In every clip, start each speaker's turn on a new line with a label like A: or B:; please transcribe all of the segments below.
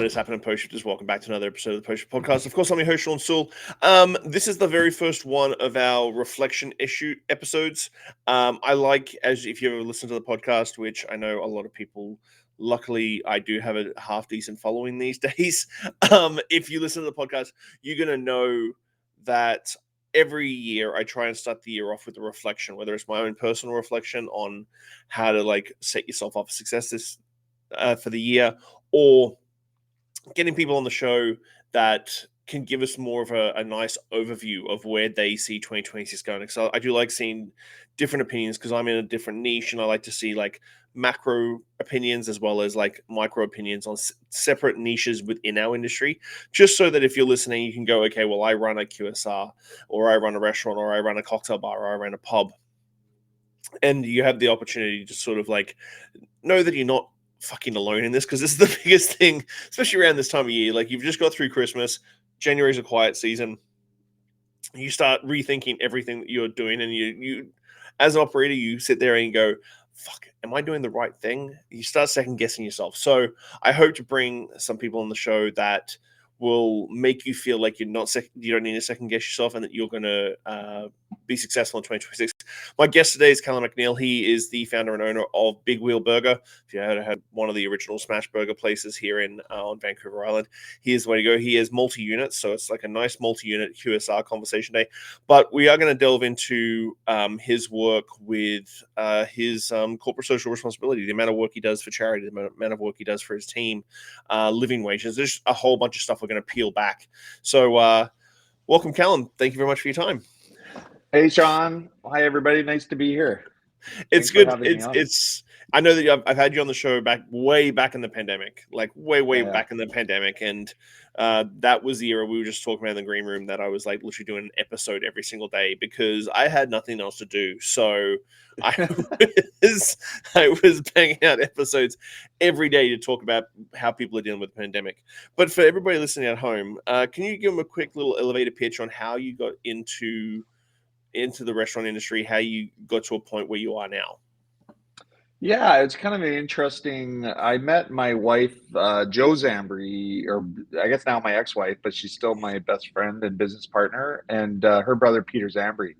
A: What is happening, Post-Shifters? Welcome back to another episode of the Post-Shift Podcast. Of course, I'm your host, Shawn Soole. This is the very first one of our reflection issue episodes. I like, as if you ever listen to the podcast, which I know a lot of people, luckily, I do have a half-decent following these days. If you listen to the podcast, you're going to know that every year I try and start the year off with a reflection, whether it's my own personal reflection on how to set yourself up for success this for the year, or getting people on the show that can give us more of a nice overview of where they see 2026 going. So I do like seeing different opinions because I'm in a different niche, and I like to see macro opinions as well as micro opinions on separate niches within our industry, just so that if you're listening, you can go, okay, well, I run a QSR, or I run a restaurant, or I run a cocktail bar, or I run a pub. And you have the opportunity to sort of know that you're not fucking alone in this, because this is the biggest thing, especially around this time of year. You've just got through Christmas, January's a quiet season, you start rethinking everything that you're doing, and you as an operator, you sit there and you go, fuck, am I doing the right thing? You start second guessing yourself. So I hope to bring some people on the show that will make you feel like you don't need to second guess yourself, and that you're going to be successful in 2026. My guest today is Calen McNeil. He is the founder and owner of Big Wheel Burger. If you had one of the original smash burger places here on Vancouver Island, here's the way to go. He is multi-unit, so it's like a nice multi-unit QSR conversation day. But we are going to delve into his work with his corporate social responsibility, the amount of work he does for charity, the amount of work he does for his team, living wages. There's a whole bunch of stuff we're going to peel back. So welcome, Calen. Thank you very much for your time.
B: Hey, Shawn. Hi, everybody. Nice to be here.
A: It's good. It's. I know that I've had you on the show way back in the pandemic, way back in the pandemic, and that was the era we were just talking about in the green room, that I was literally doing an episode every single day because I had nothing else to do. So I was banging out episodes every day to talk about how people are dealing with the pandemic. But for everybody listening at home, can you give them a quick little elevator pitch on how you got into the restaurant industry, how you got to a point where you are now?
B: Yeah, it's kind of interesting. I met my wife, Joe Zambris, or I guess now my ex-wife, but she's still my best friend and business partner, and her brother, Peter Zambris.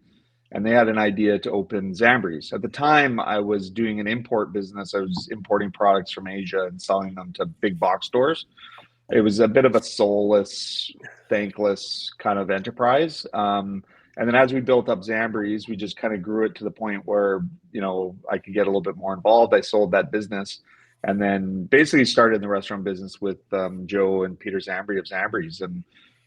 B: And they had an idea to open Zambris. At the time, I was doing an import business. I was importing products from Asia and selling them to big box stores. It was a bit of a soulless, thankless kind of enterprise. And then as we built up Zambris, we just kind of grew it to the point where, I could get a little bit more involved. I sold that business and then basically started in the restaurant business with Joe and Peter Zambris of Zambris. And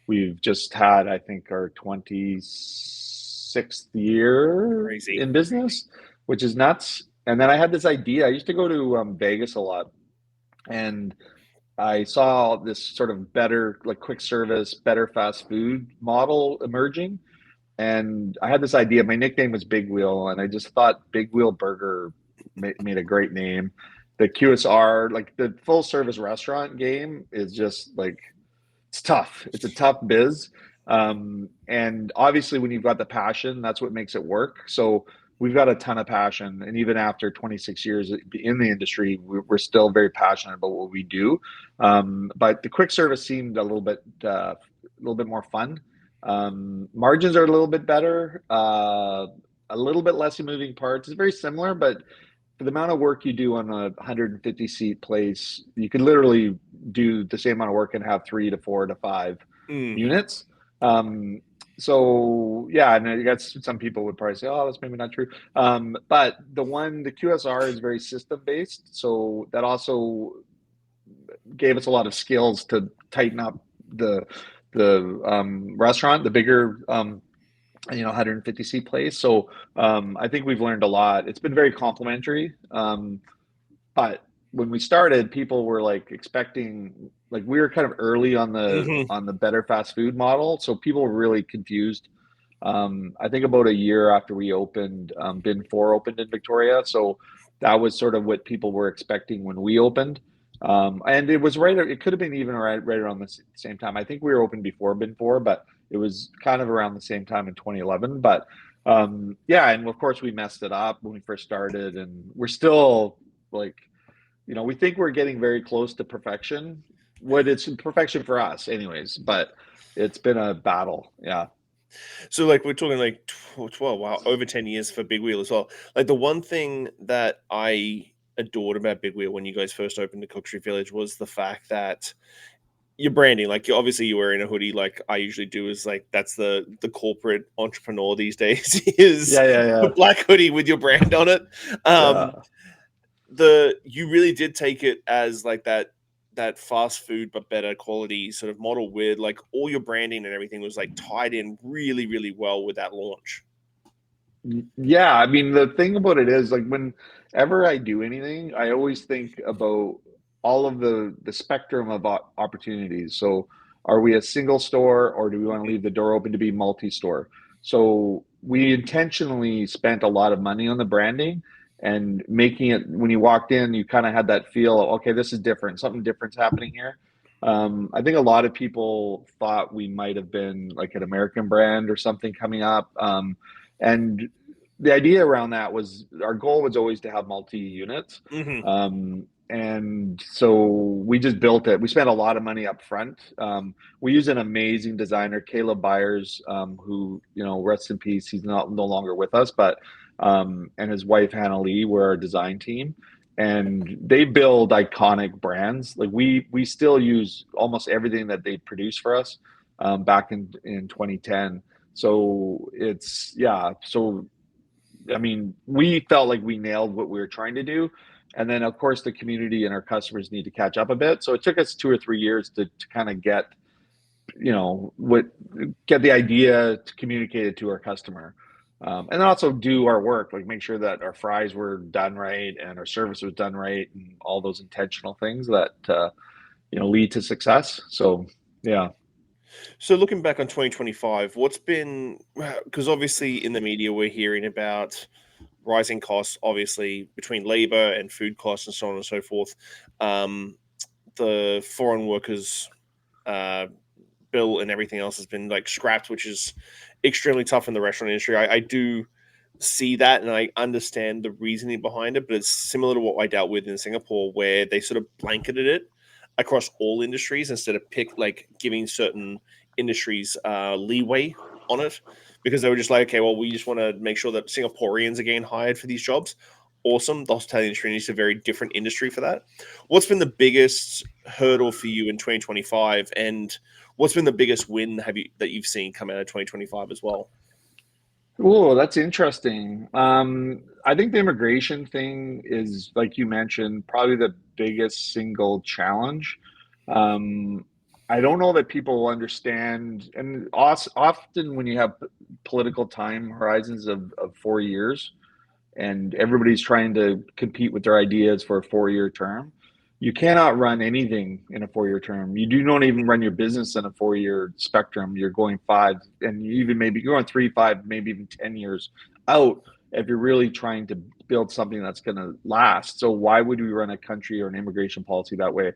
B: we've just had, I think, our 26th year in business, which is nuts. And then I had this idea. I used to go to Vegas a lot, and I saw this sort of better, quick service, better fast food model emerging. And I had this idea. My nickname was Big Wheel, and I just thought Big Wheel Burger made a great name. The QSR, the full service restaurant game, is just it's tough. It's a tough biz. And obviously when you've got the passion, that's what makes it work. So we've got a ton of passion. And even after 26 years in the industry, we're still very passionate about what we do. But the quick service seemed a little bit more fun. Margins are a little bit better, a little bit less moving parts. It's very similar, but for the amount of work you do on a 150 seat place, you could literally do the same amount of work and have 3 to 4 to 5 units. So yeah, and I guess some people would probably say, oh, that's maybe not true. But the QSR is very system based. So that also gave us a lot of skills to tighten up the restaurant, the bigger 150 seat place. So I think we've learned a lot. It's been very complimentary. But when we started, people were expecting, we were kind of early on the better fast food model. So people were really confused. I think about a year after we opened, Bin 4 opened in Victoria. So that was sort of what people were expecting when we opened. And it was it could have been even right around the same time. I think we were open before Bin 4, but it was kind of around the same time in 2011. But yeah, and of course we messed it up when we first started, and we're still we think we're getting very close to perfection. what it's perfection for us anyways, but it's been a battle. Yeah.
A: So like we're talking like 12, wow, over 10 years for Big Wheel as well. Like the one thing that I adored about Big Wheel when you guys first opened the Cook Street Village was the fact that your branding, like obviously you're wearing a hoodie like I usually do, is like that's the corporate entrepreneur these days is
B: Yeah.
A: the black hoodie with your brand on it.
B: Yeah.
A: You really did take it as like that fast food but better quality sort of model with like all your branding and everything was like tied in really, really well with that launch.
B: Yeah, I mean, the thing about it is like whenever I do anything, I always think about all of the spectrum of opportunities. So, are we a single store or do we want to leave the door open to be multi-store? So, we intentionally spent a lot of money on the branding and making it when you walked in, you kind of had that feel, okay, this is different, something different's happening here. I think a lot of people thought we might have been like an American brand or something coming up. And the idea around that was our goal was always to have multi units.
A: Hmm.
B: And so we just built it. We spent a lot of money up front. We use an amazing designer, Caleb Byers, who, rest in peace. He's no longer with us, but and his wife Hannah Lee were our design team, and they build iconic brands. Like we still use almost everything that they produced for us back in 2010. So it's yeah. So I mean, we felt like we nailed what we were trying to do. And then, of course, the community and our customers need to catch up a bit. So it took us 2 or 3 years to kind of get, get the idea to communicate it to our customer. And then also do our work, like make sure that our fries were done right and our service was done right and all those intentional things that, lead to success. So, yeah.
A: So looking back on 2025, what's been, because obviously in the media we're hearing about rising costs, obviously between labor and food costs and so on and so forth. Um, the foreign workers uh, bill and everything else has been like scrapped, which is extremely tough in the restaurant industry. I do see that and I understand the reasoning behind it, but it's similar to what I dealt with in Singapore, where they sort of blanketed it across all industries instead of giving certain industries leeway on it, because they were just like, okay, well, we just want to make sure that Singaporeans are getting hired for these jobs. Awesome. The hospitality industry is a very different industry for that. What's been the biggest hurdle for you in 2025, and what's been the biggest win that you've seen come out of 2025 as well?
B: Oh, that's interesting. I think the immigration thing is, like you mentioned, probably the biggest single challenge. Um, I don't know that people understand, and often when you have political time horizons of 4 years, and everybody's trying to compete with their ideas for a 4 year term. You cannot run anything in a 4 year term. You do not even run your business in a 4 year spectrum. You're going five, and you even maybe you're going 3, 5, maybe even 10 years out if you're really trying to build something that's going to last. So why would we run a country or an immigration policy that way?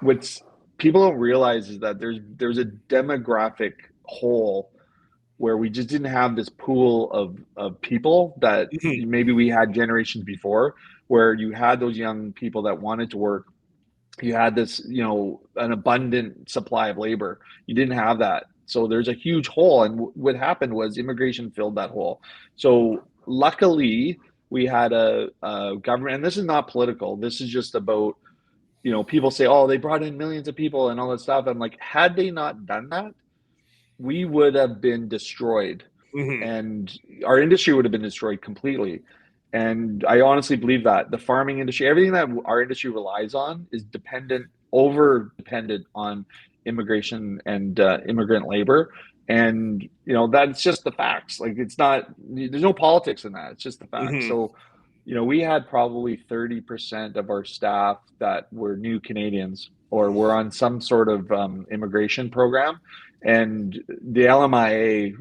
B: What's people don't realize is that there's a demographic hole where we just didn't have this pool of people that
A: Mhm.
B: maybe we had generations before, where you had those young people that wanted to work. You had this, an abundant supply of labor. You didn't have that. So there's a huge hole. And what happened was immigration filled that hole. So luckily, we had a government, and this is not political. This is just about, people say, oh, they brought in millions of people and all that stuff. I'm like, had they not done that, we would have been destroyed
A: Mhm.
B: and our industry would have been destroyed completely. And I honestly believe that the farming industry, everything that our industry relies on is over dependent on immigration and immigrant labor. And, that's just the facts. Like it's not, there's no politics in that. It's just the facts.
A: Mhm.
B: So, we had probably 30% of our staff that were new Canadians or were on some sort of immigration program. And the LMIA,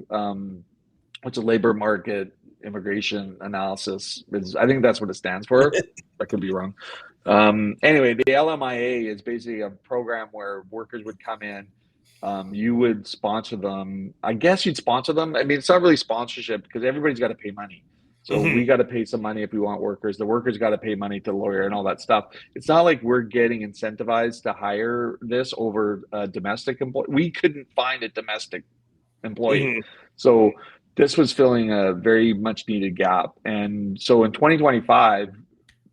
B: which is labor market immigration analysis, is I think that's what it stands for. I could be wrong. Anyway, the LMIA is basically a program where workers would come in. You would sponsor them. I guess you'd sponsor them. I mean, it's not really sponsorship because everybody's got to pay money. So we got to pay some money if we want workers. The workers got to pay money to the lawyer and all that stuff. It's not like we're getting incentivized to hire this over a domestic employee. We couldn't find a domestic employee. So this was filling a very much needed gap. And so in 2025,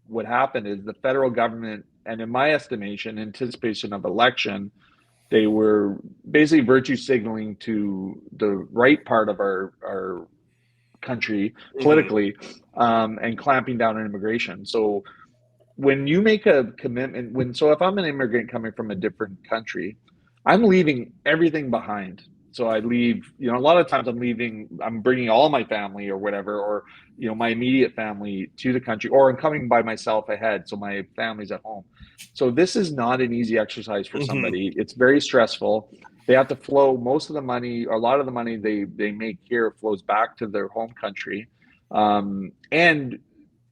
B: what happened is the federal government, and in my estimation, anticipation of election, they were basically virtue signaling to the right part of our country politically, and clamping down on immigration. So when you make a commitment, so if I'm an immigrant coming from a different country, I'm leaving everything behind. So I leave, a lot of times I'm bringing all my family or whatever, or, my immediate family to the country, or I'm coming by myself ahead. So my family's at home. So this is not an easy exercise for somebody. It's very stressful. They have to flow most of the money, or a lot of the money they make here flows back to their home country. And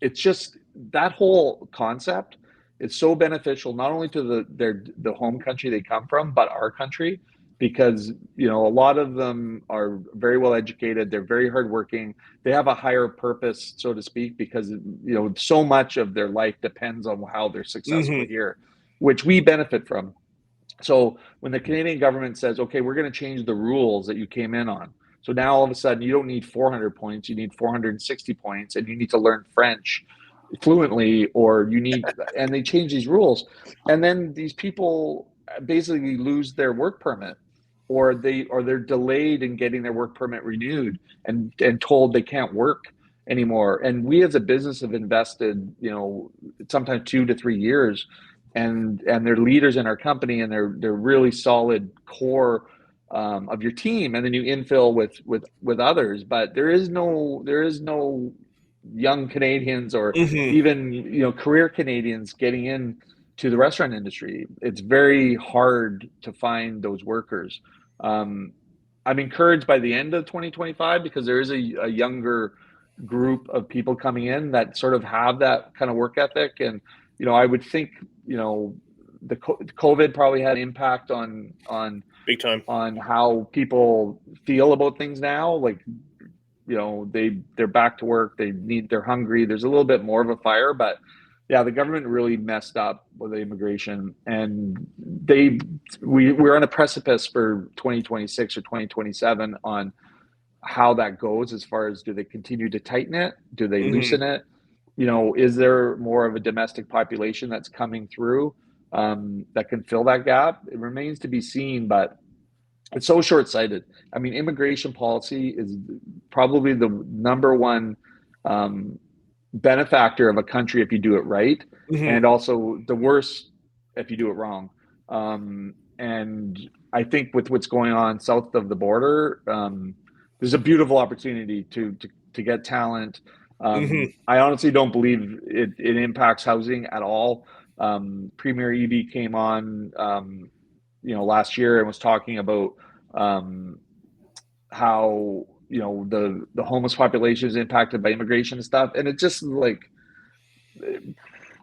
B: it's just that whole concept, it's so beneficial, not only to the home country they come from, but our country, because, a lot of them are very well educated. They're very hardworking. They have a higher purpose, so to speak, because, so much of their life depends on how they're successful here, which we benefit from. So when the Canadian government says, okay, we're going to change the rules that you came in on. So now all of a sudden you don't need 400 points, you need 460 points, and you need to learn French fluently, and they change these rules. And then these people basically lose their work permit, or they're delayed in getting their work permit renewed and told they can't work anymore. And we as a business have invested, sometimes 2 to 3 years, and they're leaders in our company, and they're really solid core of your team, and then you infill with others. But there is no young Canadians, or even career Canadians getting in to the restaurant industry. It's very hard to find those workers. I'm encouraged by the end of 2025, because there is a younger group of people coming in that sort of have that kind of work ethic. And I would think the COVID probably had an impact on
A: big time
B: on how people feel about things now. Like, they're back to work. They're hungry. There's a little bit more of a fire, but yeah, the government really messed up with the immigration, and we're on a precipice for 2026 or 2027 on how that goes, as far as, do they continue to tighten it? Do they loosen it? Is there more of a domestic population that's coming through that can fill that gap? It remains to be seen, but it's so short-sighted. I mean, immigration policy is probably the number one benefactor of a country if you do it right, and also the worst if you do it wrong. And I think with what's going on south of the border, there's a beautiful opportunity to get talent. I honestly don't believe it impacts housing at all. Premier Eby came on last year and was talking about how the homeless population is impacted by immigration and stuff, and it just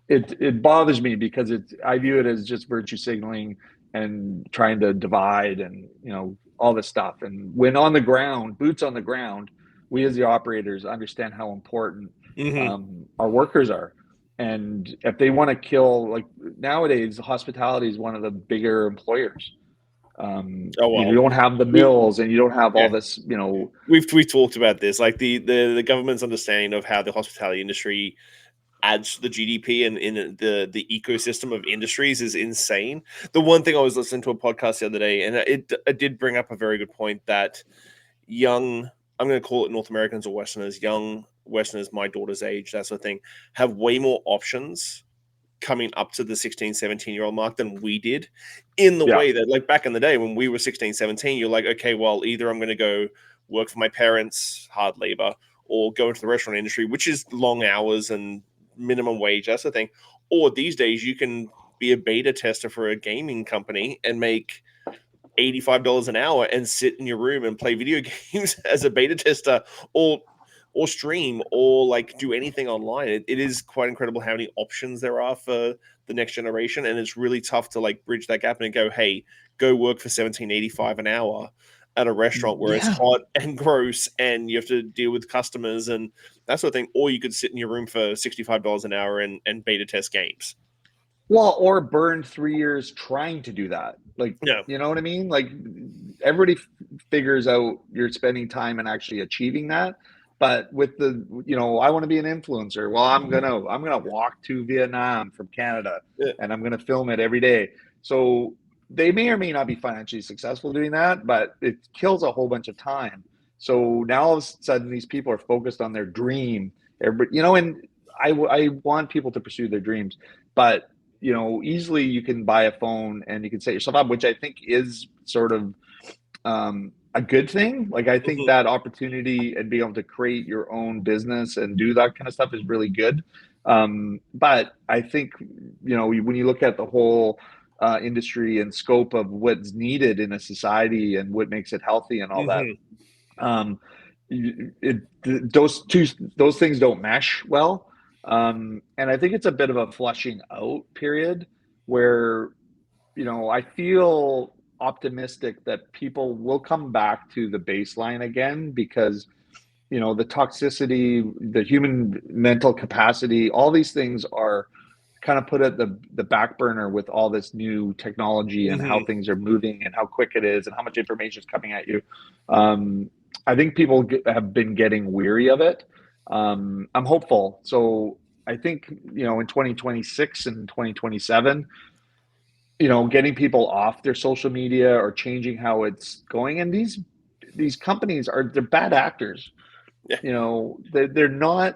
B: it bothers me, because I view it as just virtue signaling and trying to divide, and all this stuff. And when on the ground, boots on the ground, we as the operators understand how important our workers are. And if they want to kill, like nowadays, hospitality is one of the bigger employers. You don't have the mills, and you don't have all this.
A: We've talked about this, like the government's understanding of how the hospitality industry adds to the GDP and in the ecosystem of industries is insane. The one thing, I was listening to a podcast the other day, and it did bring up a very good point, that young, I'm going to call it North Americans or Westerners, young Westerners, my daughter's age, that sort of thing, have way more options coming up to the 16, 17-year-old mark than we did, in the way that, like, back in the day when we were 16, 17, you're like, okay, well, either I'm going to go work for my parents, hard labor, or go into the restaurant industry, which is long hours and minimum wage, that sort of thing. Or these days you can be a beta tester for a gaming company and make $85 an hour and sit in your room and play video games as a beta tester, or stream, or like do anything online. It is quite incredible how many options there are for the next generation, and it's really tough to like bridge that gap and go, hey, go work for $17.85 an hour at a restaurant where it's hot and gross and you have to deal with customers and that sort of thing. Or you could sit in your room for $65 an hour and beta test games.
B: Well, or burn 3 years trying to do that. Like, you know what I mean? Like, everybody figures out you're spending time and actually achieving that. But with the, I want to be an influencer. Well, I'm gonna walk to Vietnam from Canada, and I'm gonna film it every day. So they may or may not be financially successful doing that, but it kills a whole bunch of time. So now all of a sudden, these people are focused on their dream. Everybody, and I want people to pursue their dreams, but easily you can buy a phone and you can set yourself up, which I think is sort of a good thing. Like, I think that opportunity and being able to create your own business and do that kind of stuff is really good. But I think, when you look at the whole industry and scope of what's needed in a society and what makes it healthy and all that, those things don't mesh well. And I think it's a bit of a flushing out period where, I feel optimistic that people will come back to the baseline again because, the toxicity, the human mental capacity, all these things are kind of put at the back burner with all this new technology and how things are moving and how quick it is and how much information is coming at you. I think people have been getting weary of it. I'm hopeful. So I think, in 2026 and 2027, getting people off their social media or changing how it's going. And these companies they're bad actors. They're not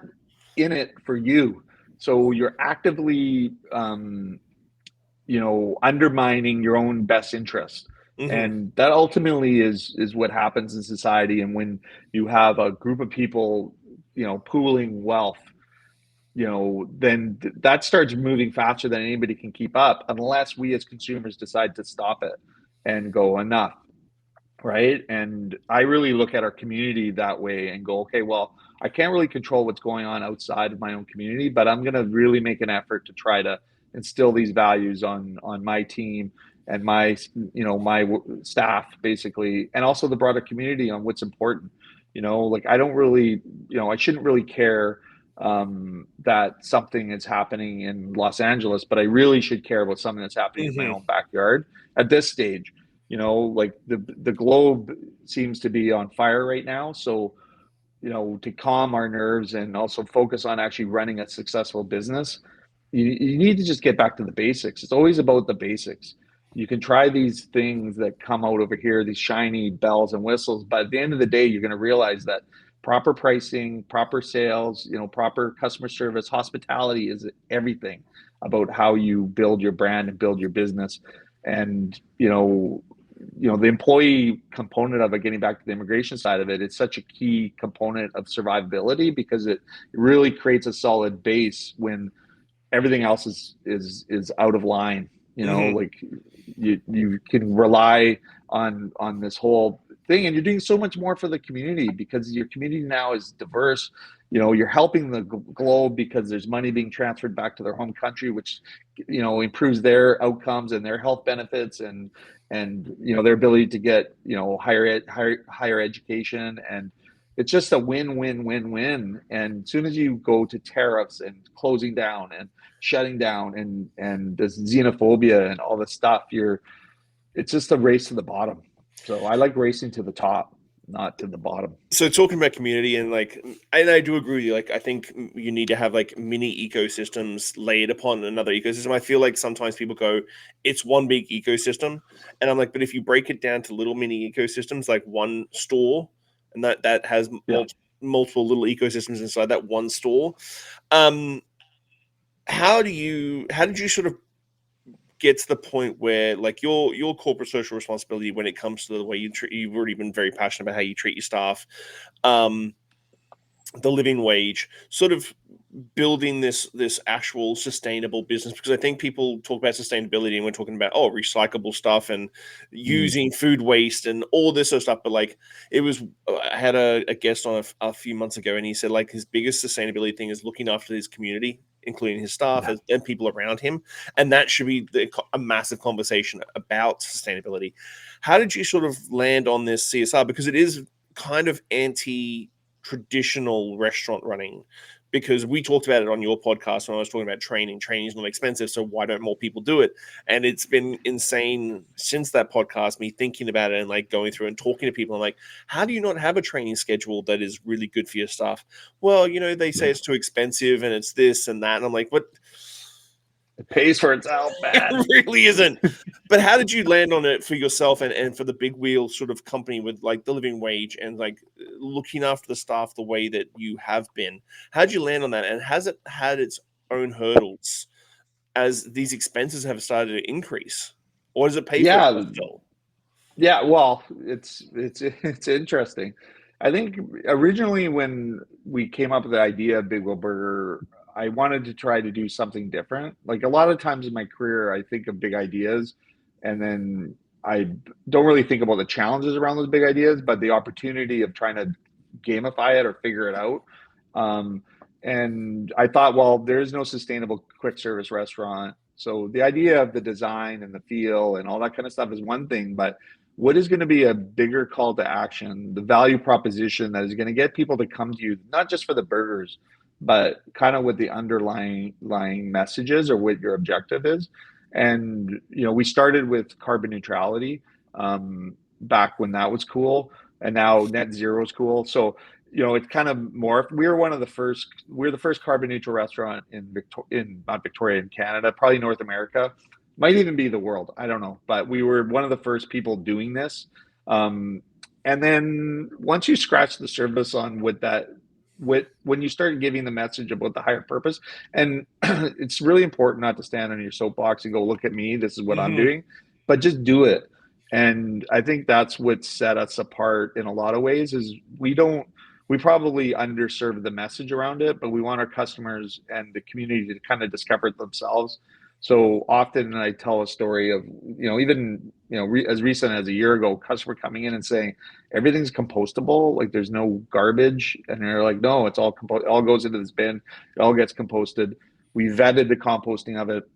B: in it for you. So you're actively, undermining your own best interest. And that ultimately is what happens in society. And when you have a group of people, pooling wealth, then that starts moving faster than anybody can keep up, unless we as consumers decide to stop it and go, enough. Right. And I really look at our community that way and go, okay, well, I can't really control what's going on outside of my own community, but I'm going to really make an effort to try to instill these values on my team and my staff, basically, and also the broader community on what's important. Like, I don't really, I shouldn't really care that something is happening in Los Angeles, but I really should care about something that's happening in my own backyard at this stage. Like the globe seems to be on fire right now. So, to calm our nerves and also focus on actually running a successful business, you need to just get back to the basics. It's always about the basics. You can try these things that come out over here, these shiny bells and whistles, but at the end of the day, you're going to realize that proper pricing, proper sales, proper customer service, hospitality is everything about how you build your brand and build your business. And, the employee component of it, getting back to the immigration side of it, it's such a key component of survivability because it really creates a solid base when everything else is out of line. Like you can rely on this whole thing, and you're doing so much more for the community because your community now is diverse. You're helping the globe because there's money being transferred back to their home country, which improves their outcomes and their health benefits and their ability to get higher education. And it's just a win. And as soon as you go to tariffs and closing down and shutting down and this xenophobia and all this stuff, it's just a race to the bottom. So I like racing to the top, not to the bottom.
A: So talking about community and I do agree with you. Like, I think you need to have like mini ecosystems laid upon another ecosystem. I feel like sometimes people go, it's one big ecosystem. And I'm like, but if you break it down to little mini ecosystems, like one store, and that has multiple little ecosystems inside that one store. How did you sort of get to the point where like your corporate social responsibility when it comes to the way you've already been very passionate about how you treat your staff, the living wage, sort of building this actual sustainable business? Because I think people talk about sustainability and we're talking about recyclable stuff and using food waste and all this sort of stuff, but like I had a guest on a few months ago and he said like his biggest sustainability thing is looking after his community including his staff and people around him. And that should be a massive conversation about sustainability. How did you sort of land on this CSR? Because it is kind of anti-traditional restaurant running, because we talked about it on your podcast when I was talking about training. Training is not expensive, so why don't more people do it? And it's been insane since that podcast, me thinking about it and like going through and talking to people. I'm like, how do you not have a training schedule that is really good for your staff? Well, they say it's too expensive and it's this and that. And I'm like, what?
B: It pays for itself, man.
A: It really isn't. But how did you land on it for yourself and for the big wheel sort of company with like the living wage and like looking after the staff the way that you have been? How did you land on that? And has it had its own hurdles as these expenses have started to increase? Or does it pay for itself still?
B: Yeah, well, it's interesting. I think originally when we came up with the idea of Big Wheel Burger, I wanted to try to do something different. Like a lot of times in my career, I think of big ideas and then I don't really think about the challenges around those big ideas, but the opportunity of trying to gamify it or figure it out. And I thought, well, there is no sustainable quick service restaurant. So the idea of the design and the feel and all that kind of stuff is one thing, but what is going to be a bigger call to action, the value proposition that is going to get people to come to you, not just for the burgers, but kind of what the underlying messages or what your objective is. And, we started with carbon neutrality back when that was cool. And now net zero is cool. So, it's kind of morphed. We're the first carbon neutral restaurant in not Victoria, in Canada, probably North America, might even be the world. I don't know. But we were one of the first people doing this. And then once you scratch the surface on when you start giving the message about the higher purpose, and it's really important not to stand on your soapbox and go, look at me, this is what I'm doing, but just do it. And I think that's what set us apart in a lot of ways is we probably underserve the message around it, but we want our customers and the community to kind of discover it themselves. So often I tell a story of, as recent as a year ago, customer coming in and saying, everything's compostable, like there's no garbage. And they're like, no, it's all all goes into this bin. It all gets composted. We vetted the composting of it.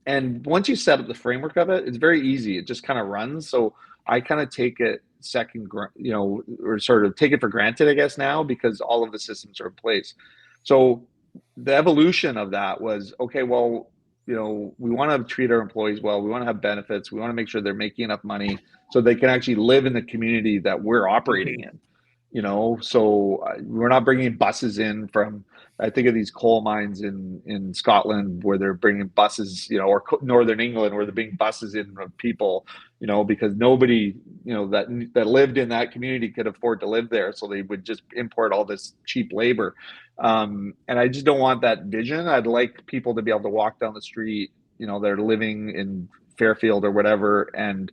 B: And once you set up the framework of it, it's very easy. It just kind of runs. So I kind of take it or sort of take it for granted, I guess now, because all of the systems are in place. So the evolution of that was, okay, well, we want to treat our employees well. We want to have benefits. We want to make sure they're making enough money so they can actually live in the community that we're operating in. So we're not bringing buses in from, I think of these coal mines in Scotland where they're bringing buses, or Northern England where they're bringing buses in of people, because nobody, that lived in that community could afford to live there. So they would just import all this cheap labor. And I just don't want that vision. I'd like people to be able to walk down the street, they're living in Fairfield or whatever, and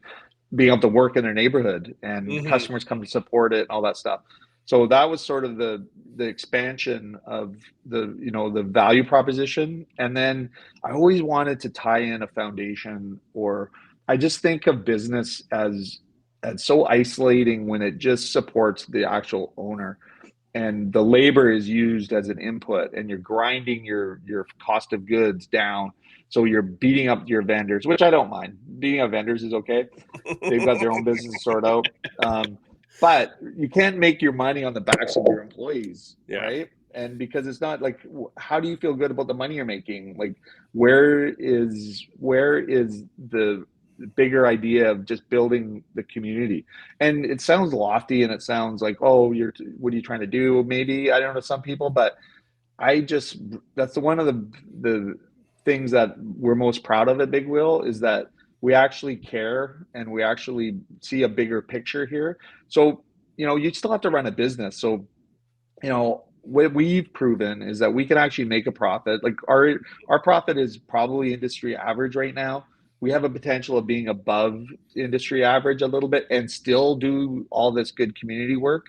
B: being able to work in their neighborhood and customers come to support it and all that stuff. So that was sort of the expansion of the value proposition. And then I always wanted to tie in a foundation, or I just think of business as so isolating when it just supports the actual owner and the labor is used as an input and you're grinding your cost of goods down. So you're beating up your vendors, which I don't mind. Beating up vendors is okay. They've got their own business to sort out. But you can't make your money on the backs of your employees, right? And because it's not like, how do you feel good about the money you're making? Like, where is the bigger idea of just building the community? And it sounds lofty and it sounds like, oh, what are you trying to do? Maybe, I don't know, some people, but that's one of the things that we're most proud of at Big Wheel is that we actually care and we actually see a bigger picture here. So, you still have to run a business. So, what we've proven is that we can actually make a profit. Like our profit is probably industry average right now. We have a potential of being above industry average a little bit and still do all this good community work.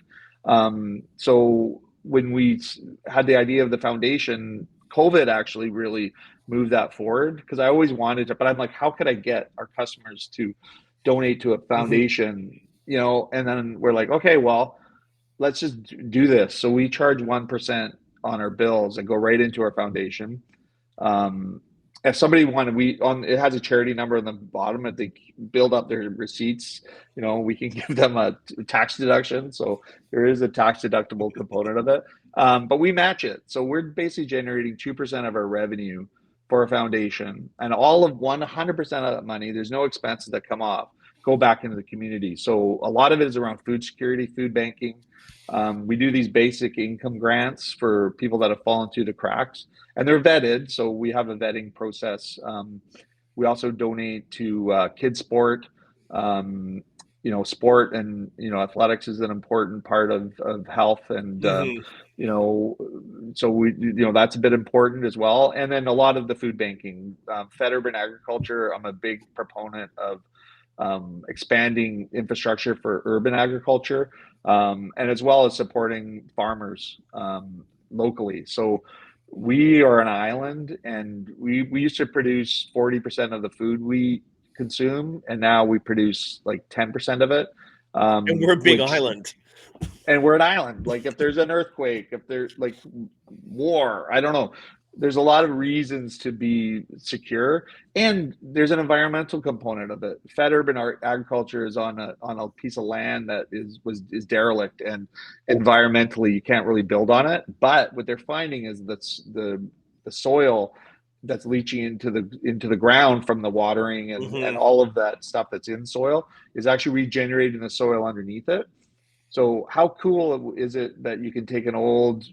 B: So when we had the idea of the foundation, COVID actually really moved that forward because I always wanted to, but I'm like, how could I get our customers to donate to a foundation, and then we're like, okay, well, let's just do this. So we charge 1% on our bills and go right into our foundation. If somebody wanted, it has a charity number on the bottom. If they build up their receipts, we can give them a tax deduction. So there is a tax deductible component of it. But we match it. So we're basically generating 2% of our revenue for a foundation, and all of 100% of that money, there's no expenses that come off, go back into the community. So a lot of it is around food security, food banking. We do these basic income grants for people that have fallen through the cracks, and they're vetted. So we have a vetting process. We also donate to kids sport. Sport and athletics is an important part of health, and so we that's a bit important as well. And then a lot of the food banking, fed urban agriculture. I'm a big proponent of expanding infrastructure for urban agriculture, and as well as supporting farmers locally. So we are an island, and we used to produce 40% of the food we consume, and now we produce like 10% of it.
A: And we're a big island.
B: And we're an island. Like if there's an earthquake, if there's like war, I don't know. There's a lot of reasons to be secure, and there's an environmental component of it. Fed urban agriculture is on a piece of land that is derelict, and environmentally you can't really build on it. But what they're finding is that the soil that's leaching into the ground from the watering and all of that stuff that's in soil is actually regenerating the soil underneath it. So how cool is it that you can take an old,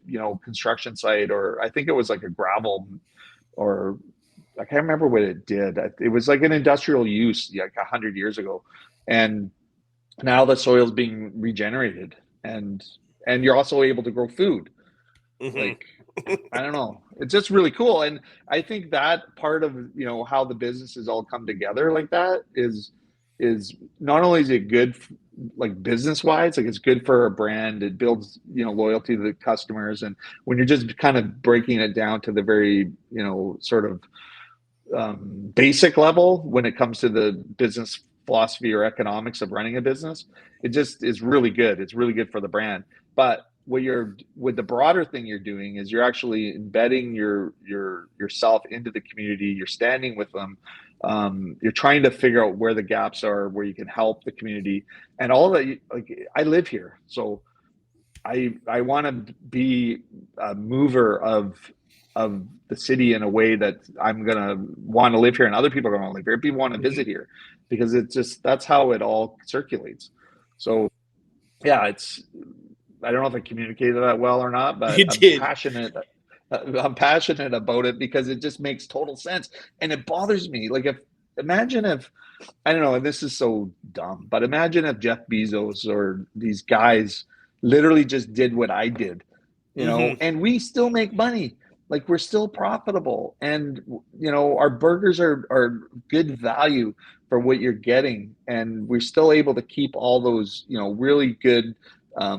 B: construction site, or I think it was like a gravel, or I can't remember what it did. It was like an industrial use like 100 years ago. And now the soil is being regenerated, and you're also able to grow food. Like, I don't know. It's just really cool. And I think that part of, how the businesses all come together like that is not only is it good, like business wise, like it's good for a brand. It builds, loyalty to the customers. And when you're just kind of breaking it down to the very, sort of basic level, when it comes to the business philosophy or economics of running a business, it just is really good. It's really good for the brand. But with the broader thing you're doing is you're actually embedding yourself into the community. You're standing with them. You're trying to figure out where the gaps are, where you can help the community, and all that. Like, I live here, so I want to be a mover of the city in a way that I'm gonna want to live here, and other people are going to live here. People want to visit here, because that's how it all circulates. So yeah, I don't know if I communicated that well or not, but I'm passionate about it because it just makes total sense. And it bothers me. Like, imagine if, I don't know, and this is so dumb, but imagine if Jeff Bezos or these guys literally just did what I did, and we still make money. Like, we're still profitable, and, our burgers are good value for what you're getting. And we're still able to keep all those, really good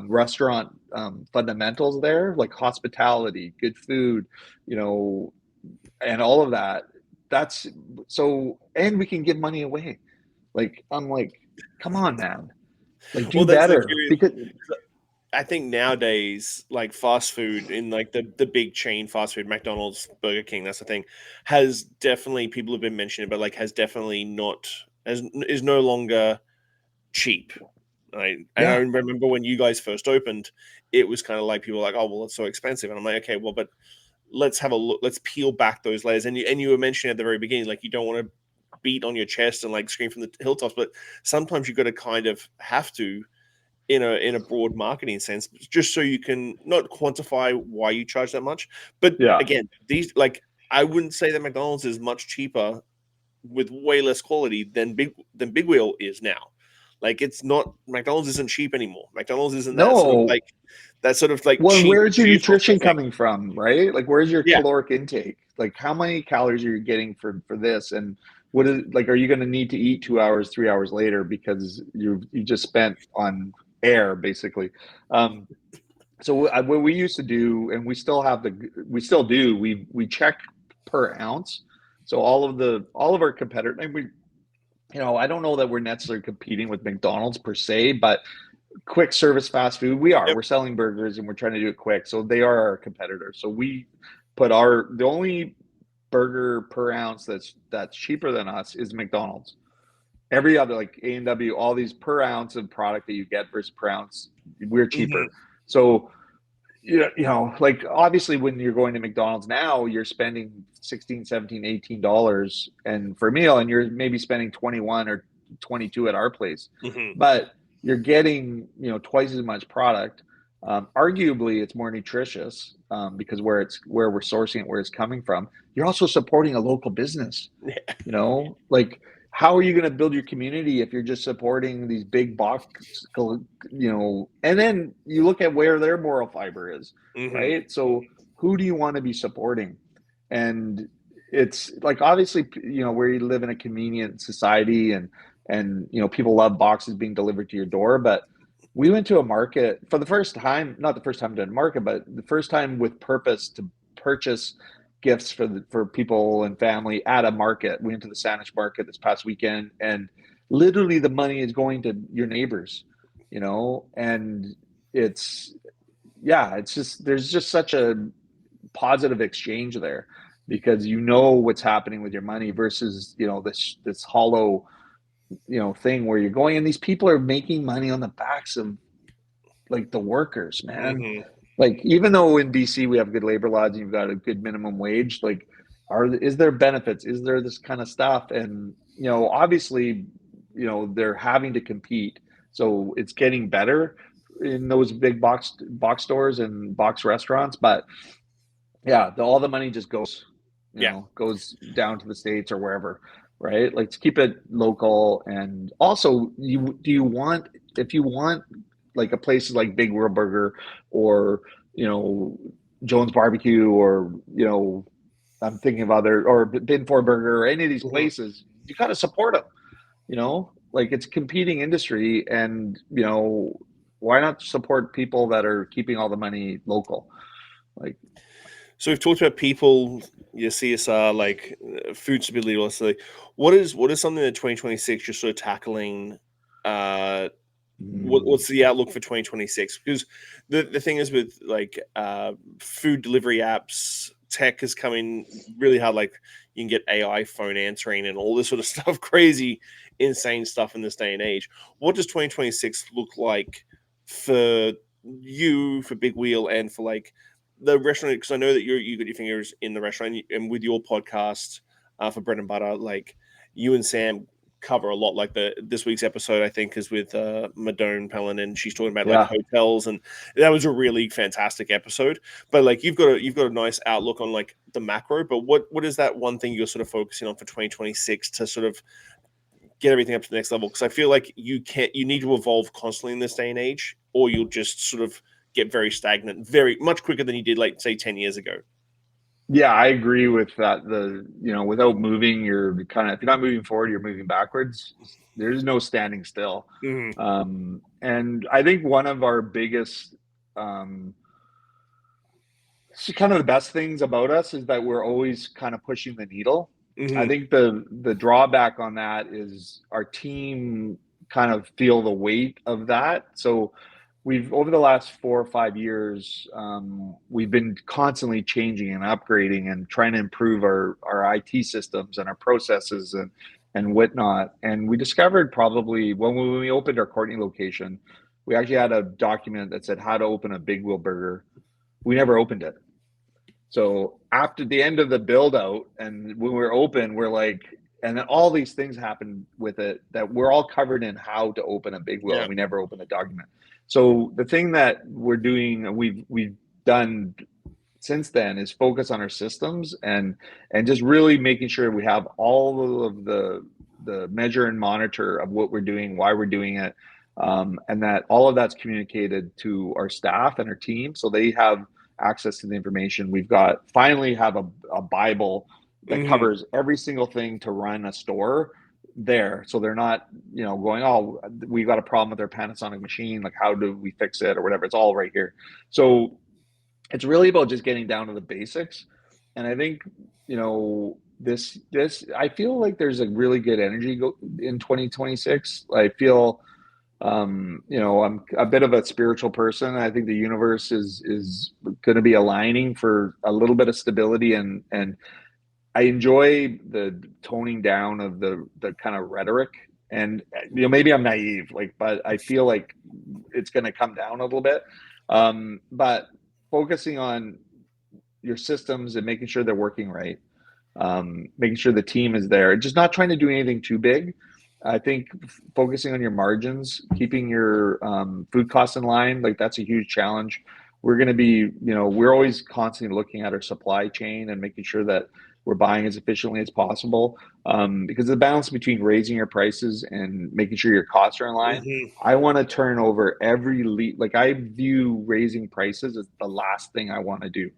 B: restaurant fundamentals there, like hospitality, good food, and all of that. That's so, and we can give money away. Like, I'm like, come on, man, like, do better. Because
A: I think nowadays, like, fast food in like the big chain fast food, McDonald's, Burger King, that's the thing, has definitely, people have been mentioning it, but like has definitely is no longer cheap. I remember when you guys first opened, it was kind of like people were like, oh, well, it's so expensive. And I'm like, okay, well, but let's have a look. Let's peel back those layers. And you were mentioning at the very beginning, like, you don't want to beat on your chest and like scream from the hilltops, but sometimes you've got to kind of have to, in a broad marketing sense, just so you can not quantify why you charge that much. But again, these, like, I wouldn't say that McDonald's is much cheaper with way less quality than Big Wheel is now. Like, it's not, McDonald's isn't cheap anymore. McDonald's isn't that sort of like
B: well,
A: cheap.
B: Where's your nutrition coming from, right? Like, where's your caloric intake? Like, how many calories are you getting for this? And what is, like, are you going to need to eat 2 hours, 3 hours later because you just spent on air, basically? So what we used to do, and we still do, we check per ounce. So all of our competitors, and I don't know that we're necessarily competing with McDonald's per se, but quick service fast food.
A: Yep.
B: We're selling burgers and we're trying to do it quick. So they are our competitor. So we put the only burger per ounce that's cheaper than us is McDonald's. Every other, like A&W, all these per ounce of product that you get versus per ounce, we're cheaper. So like obviously when you're going to McDonald's now, you're spending $16, $17, $18 and for a meal, and you're maybe spending 21 or 22 at our place. But you're getting, twice as much product. Arguably it's more nutritious because where we're sourcing it, where it's coming from. You're also supporting a local business. Like how are you going to build your community if you're just supporting these big box, and then you look at where their moral fiber is, right? So who do you want to be supporting? And it's like, obviously, where you live in a convenient society and people love boxes being delivered to your door. But we went to a market for the first time, not the first time to a market, but the first time with purpose to purchase gifts for people and family at a market. We went to the Saanich market this past weekend, and literally the money is going to your neighbors, and it's just, there's just such a positive exchange there because what's happening with your money versus, this hollow, thing where you're going and these people are making money on the backs of like the workers, man. Like, even though in BC we have good labor laws and you've got a good minimum wage, like, is there benefits? Is there this kind of stuff? And, obviously, they're having to compete. So it's getting better in those big box stores and box restaurants. But yeah, all the money just goes, goes down to the States or wherever, right? Like, to keep it local. And also, if you want like a place like Big World Burger or, Jones Barbecue or, I'm thinking of or Bin For Burger or any of these places, you got to support them, like it's competing industry and, why not support people that are keeping all the money local? Like,
A: so we've talked about people, your CSR, like food stability. Also, what is something that 2026 you're sort of tackling? What's the outlook for 2026? Because the thing is with like food delivery apps, tech is coming really hard. Like you can get AI phone answering and all this sort of stuff, crazy, insane stuff in this day and age. What does 2026 look like for you, for Big Wheel, and for like the restaurant? Because I know that you got your fingers in the restaurant, and with your podcast for Bread and Butter, like you and Sam cover a lot. Like this week's episode, I think, is with Madone Pellin, and she's talking about like hotels, and that was a really fantastic episode. But like you've got a nice outlook on like the macro. But what is that one thing you're sort of focusing on for 2026 to sort of get everything up to the next level? Because I feel like you need to evolve constantly in this day and age, or you'll just sort of get very stagnant, very much quicker than you did, like say 10 years ago.
B: Yeah, I agree with that. Without moving, you're if you're not moving forward, you're moving backwards. There's no standing still. And I think one of our biggest, kind of the best things about us is that we're always kind of pushing the needle. I think the drawback on that is our team kind of feel the weight of that. So we've, over the last 4 or 5 years, we've been constantly changing and upgrading and trying to improve our IT systems and our processes and whatnot. And we discovered probably when we opened our Courtney location, we actually had a document that said how to open a Big Wheel Burger. We never opened it. So after the end of the build out and when we're open, we're like, and then all these things happened with it that we're all covered in how to open a Big Wheel, and we never opened the document. So the thing that we're doing, we've done since then, is focus on our systems and just really making sure we have all of the measure and monitor of what we're doing, why we're doing it, and that all of that's communicated to our staff and our team, so they have access to the information. We've finally have a Bible that covers every single thing to run a store there. So they're not, going, oh, we got a problem with our Panasonic machine. Like, how do we fix it or whatever? It's all right here. So it's really about just getting down to the basics. And I think, this, I feel like there's a really good energy in 2026. I feel I'm a bit of a spiritual person. I think the universe is going to be aligning for a little bit of stability, and I enjoy the toning down of the kind of rhetoric. And maybe I'm naive, but I feel like it's going to come down a little bit. But focusing on your systems and making sure they're working right, making sure the team is there, just not trying to do anything too big. I think focusing on your margins, keeping your food costs in line, that's a huge challenge. We're going to be, we're always constantly looking at our supply chain and making sure that we're buying as efficiently as possible, because the balance between raising your prices and making sure your costs are in line. I want to turn over every lead. I view raising prices as the last thing I want to do.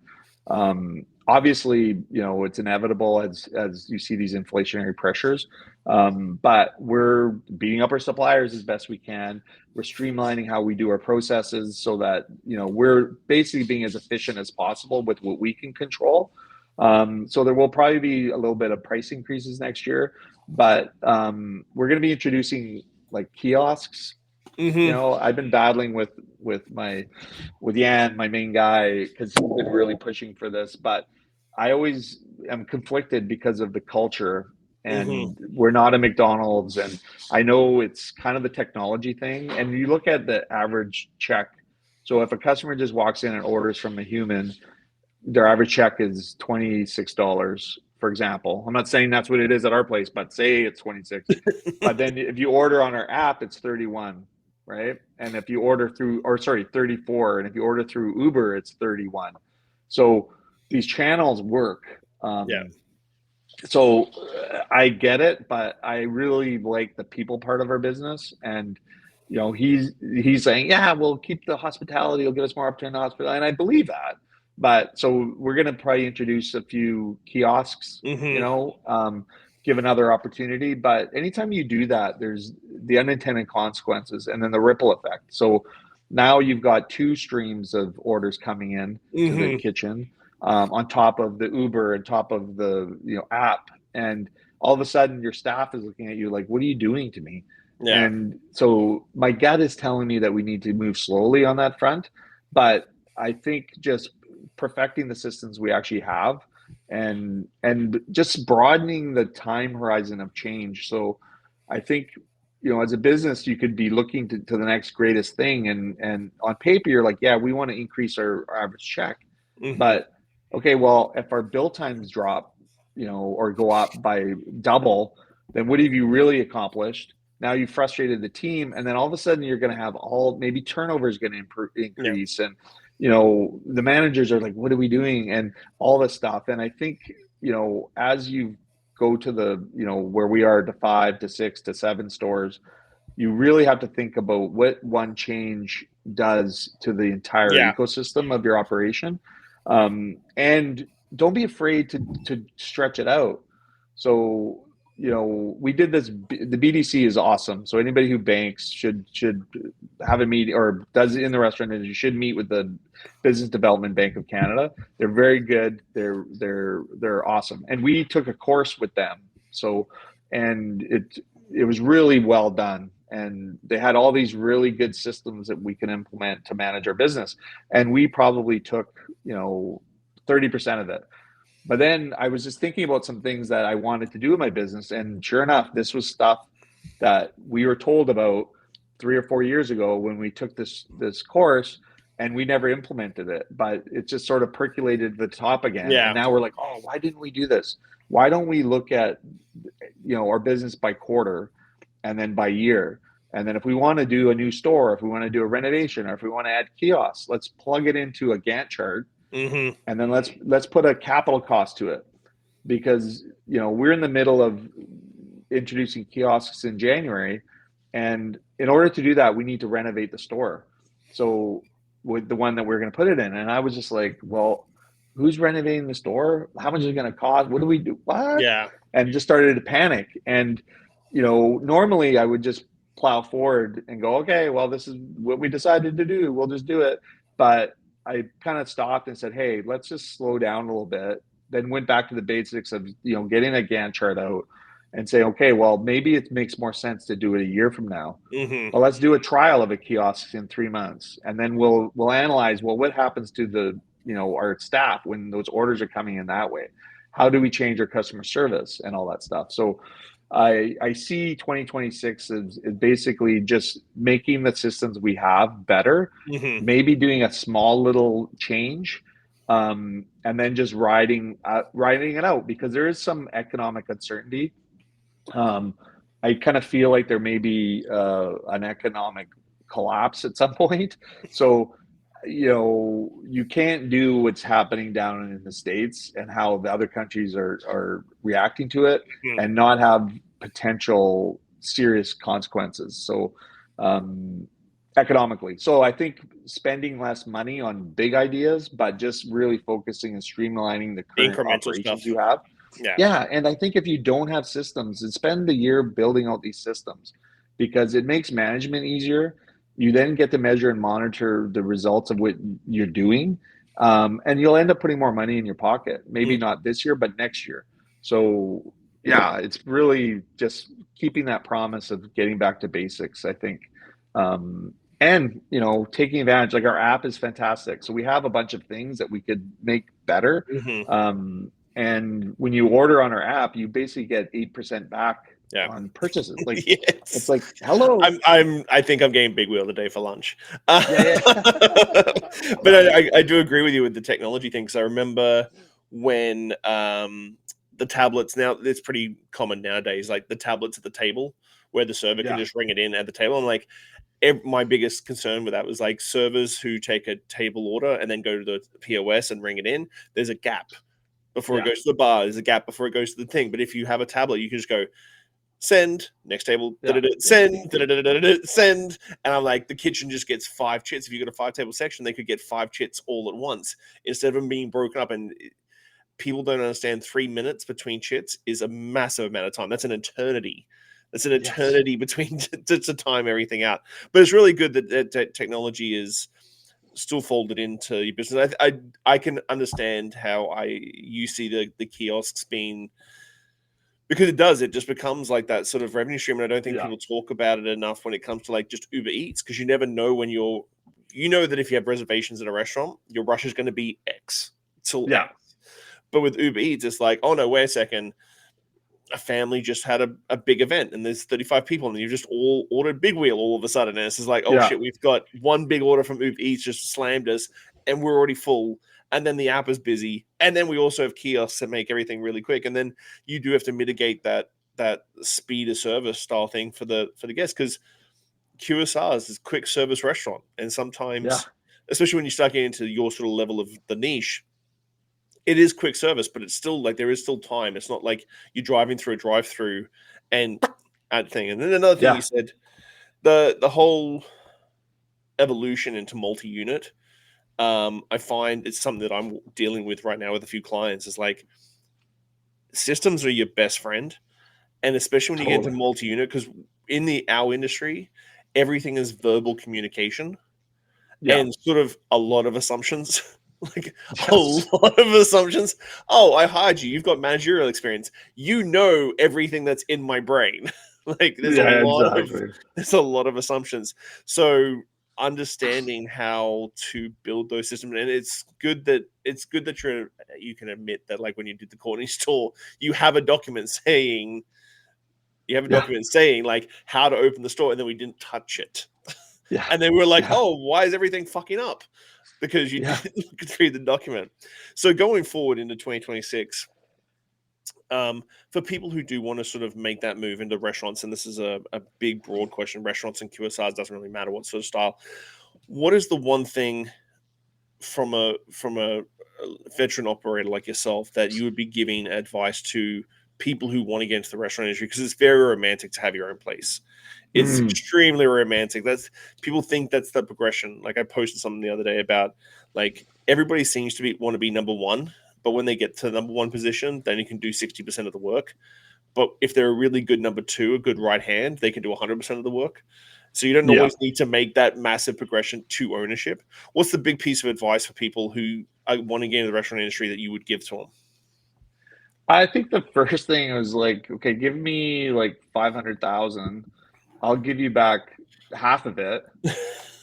B: Obviously, it's inevitable as you see these inflationary pressures, but we're beating up our suppliers as best we can. We're streamlining how we do our processes so that we're basically being as efficient as possible with what we can control. So there will probably be a little bit of price increases next year, but we're going to be introducing kiosks. I've been battling with Yan, my main guy, because he's been really pushing for this, but I always am conflicted because of the culture, and we're not a McDonald's, and I know it's kind of the technology thing, and you look at the average check. So if a customer just walks in and orders from a human, their average check is $26, for example. I'm not saying that's what it is at our place, but say it's 26. But then if you order on our app, it's 31. Right? And if you order 34, and if you order through Uber, it's 31. So these channels work. So I get it, but I really like the people part of our business. And, he's saying, yeah, we'll keep the hospitality. It'll give us more opportunity in the hospitality. And I believe that. But so we're going to probably introduce a few kiosks, give another opportunity. But anytime you do that, there's the unintended consequences and then the ripple effect. So now you've got two streams of orders coming in to the kitchen, on top of the Uber and top of the app. And all of a sudden your staff is looking at you like, what are you doing to me? Yeah. And so my gut is telling me that we need to move slowly on that front. But I think just perfecting the systems we actually have, and just broadening the time horizon of change. So I think, as a business, you could be looking to the next greatest thing. And on paper, you're like, yeah, we want to increase our average check. But okay, well, if our bill times drop, or go up by double, then what have you really accomplished? Now you've frustrated the team. And then all of a sudden you're going to have maybe turnover is going to increase. Yeah. And, the managers are like, what are we doing? And all this stuff. And I think, as you go to the, where we are to 5 to 6 to 7 stores, you really have to think about what one change does to the entire ecosystem of your operation. And don't be afraid to stretch it out. So, we did this. The BDC is awesome. So anybody who banks should have a meeting, or does it in the restaurant industry, should meet with the Business Development Bank of Canada. They're very good. They're awesome. And we took a course with them. So, and it was really well done. And they had all these really good systems that we can implement to manage our business. And we probably took, 30% of it. But then I was just thinking about some things that I wanted to do in my business. And sure enough, this was stuff that we were told about 3 or 4 years ago when we took this course, and we never implemented it. But it just sort of percolated to the top again. Yeah. And now we're like, oh, why didn't we do this? Why don't we look at, our business by quarter and then by year? And then if we want to do a new store, if we want to do a renovation, or if we want to add kiosks, let's plug it into a Gantt chart. And then let's put a capital cost to it, because we're in the middle of introducing kiosks in January, and in order to do that, we need to renovate the store. So with the one that we're going to put it in, and I was just like, well, who's renovating the store? How much is it going to cost? What do we do? What? Yeah. And just started to panic. And normally I would just plow forward and go, okay, well, this is what we decided to do. We'll just do it. But I kind of stopped and said, hey, let's just slow down a little bit. Then went back to the basics of, getting a Gantt chart out, and say, okay, well, maybe it makes more sense to do it a year from now.
A: Mm-hmm.
B: Well, let's do a trial of a kiosk in 3 months, and then we'll analyze, well, what happens to our staff when those orders are coming in that way? How do we change our customer service and all that stuff? So I see 2026 as basically just making the systems we have better,
A: Mm-hmm.
B: maybe doing a small little change, and then just riding it out, because there is some economic uncertainty. I kind of feel like there may be an economic collapse at some point. So, you can't do what's happening down in the States and how the other countries are reacting to it
A: Mm-hmm.
B: and not have potential serious consequences. So, economically. So I think spending less money on big ideas, but just really focusing and streamlining the current
A: Incremental
B: operations
A: stuff.
B: you have.
A: Yeah.
B: Yeah, and I think if you don't have systems, and spend the year building out these systems, because it makes management easier. You then get to measure and monitor the results of what you're doing, and you'll end up putting more money in your pocket. Maybe
A: Mm.
B: not this year, but next year. So yeah, it's really just keeping that promise of getting back to basics, I think. And taking advantage, like our app is fantastic. So we have a bunch of things that we could make better.
A: Mm-hmm.
B: And when you order on our app, you basically get 8% back
A: Yeah.
B: on purchases. Like,
A: Yes.
B: it's like, hello.
A: I think I'm getting big wheel today for lunch.
B: Yeah.
A: But I do agree with you with the technology thing, because I remember when the tablets, now it's pretty common nowadays, like the tablets at the table where the server can
B: Yeah.
A: just ring it in at the table. I'm like, my biggest concern with that was like servers who take a table order and then go to the POS and ring it in. There's a gap before it
B: Yeah.
A: goes to the bar. There's a gap before it goes to the thing. But if you have a tablet, you can just go send, next table,
B: Yeah.
A: send, send. And I'm like, the kitchen just gets 5 chits. If you got a 5-table section, they could get 5 chits all at once instead of them being broken up. And people don't understand 3 minutes between chits is a massive amount of time. That's an eternity. That's an
B: Yes.
A: eternity between to time everything out. But it's really good that technology is still folded into your business. I can understand how you see the kiosks being, because it just becomes like that sort of revenue stream. And I don't think
B: Yeah.
A: people talk about it enough when it comes to like just Uber Eats, because you never know when that if you have reservations at a restaurant, your rush is going to be X till
B: Yeah.
A: X. But with Uber Eats, it's like, oh no, wait a second. A family just had a big event and there's 35 people and you've just all ordered Big Wheel all of a sudden. And it's just like, oh
B: Yeah.
A: shit, we've got one big order from Uber Eats just slammed us and we're already full. And then the app is busy. And then we also have kiosks that make everything really quick. And then you do have to mitigate that speed of service style thing for the guests, because QSRs is quick service restaurant. And sometimes, especially when you start getting into your sort of level of the niche, it is quick service, but it's still like there is still time. It's not like you're driving through a drive-through and that thing. And then another thing you said, the whole evolution into multi-unit. I find it's something that I'm dealing with right now with a few clients. Is like systems are your best friend, and especially when you get into multi-unit, because in our industry, everything is verbal communication and sort of a lot of assumptions. Like a lot of assumptions. Oh, I hired you. You've got managerial experience. You know everything that's in my brain. Like there's a lot of assumptions. So understanding how to build those systems, and it's good that you can admit that, like when you did the Courtney store, you have a document saying like how to open the store, and then we didn't touch it.
B: Yeah.
A: And then we're like, oh, why is everything fucking up? Because you didn't look through the document. So going forward into 2026, for people who do want to sort of make that move into restaurants, and this is a big, broad question, restaurants and QSRs, doesn't really matter what sort of style. What is the one thing from a veteran operator like yourself that you would be giving advice to people who want to get into the restaurant industry? Because it's very romantic to have your own place. It's extremely romantic. People think that's the progression. Like I posted something the other day about like everybody seems to want to be number one, but when they get to the number one position, then you can do 60% of the work. But if they're a really good number two, a good right hand, they can do 100% of the work. So you don't always need to make that massive progression to ownership. What's the big piece of advice for people who want to get into the restaurant industry that you would give to them?
B: I think the first thing was like, okay, give me like 500,000. I'll give you back half of it,